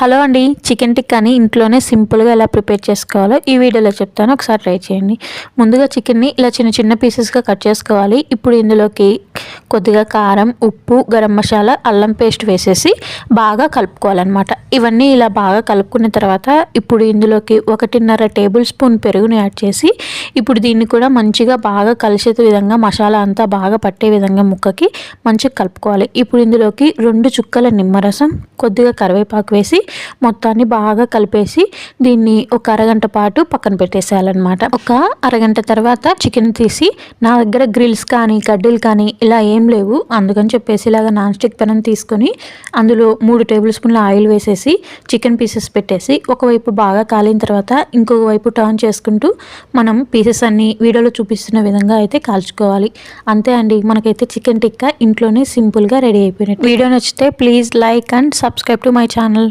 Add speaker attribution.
Speaker 1: Hello అండి, chicken టిక్కాని ఇంట్లోనే సింపుల్గా ఎలా ప్రిపేర్ చేసుకోవాలో ఈ వీడియోలో చెప్తాను. ఒకసారి ట్రై చేయండి. ముందుగా చికెన్ని ఇలా చిన్న చిన్న పీసెస్గా కట్ చేసుకోవాలి. ఇప్పుడు ఇందులోకి కొద్దిగా కారం, ఉప్పు, గరం మసాలా, అల్లం పేస్ట్ వేసేసి బాగా కలుపుకోవాలన్నమాట. ఇవన్నీ ఇలా బాగా కలుపుకున్న తర్వాత ఇప్పుడు ఇందులోకి 1.5 టేబుల్ స్పూన్ పెరుగుని యాడ్ చేసి ఇప్పుడు దీన్ని కూడా మంచిగా బాగా కలిసే విధంగా మసాలా అంతా బాగా పట్టే విధంగా ముక్కకి మంచిగా కలుపుకోవాలి. ఇప్పుడు ఇందులోకి 2 చుక్కల నిమ్మరసం, కొద్దిగా కరివేపాకు వేసి మొత్తాన్ని బాగా కలిపేసి దీన్ని ఒక అరగంట పాటు పక్కన పెట్టేసేయాలన్నమాట. ఒక అరగంట తర్వాత చికెన్ తీసి, నా దగ్గర గ్రిల్స్ కానీ కడ్డీలు కానీ ఇలా ఏం లేవు, అందుకని చెప్పేసి ఇలాగ నాన్ స్టిక్ పెనం తీసుకొని అందులో 3 టేబుల్ స్పూన్ల ఆయిల్ వేసేసి చికెన్ పీసెస్ పెట్టేసి ఒకవైపు బాగా కాలిన తర్వాత ఇంకొక వైపు టర్న్ చేసుకుంటూ మనం పీసెస్ అన్ని వీడియోలో చూపిస్తున్న విధంగా అయితే కాల్చుకోవాలి. అంతే అండి, మనకైతే చికెన్ టిక్కా ఇంట్లోనే సింపుల్గా రెడీ అయిపోయినట్టు. వీడియో నచ్చితే please like and subscribe to my channel.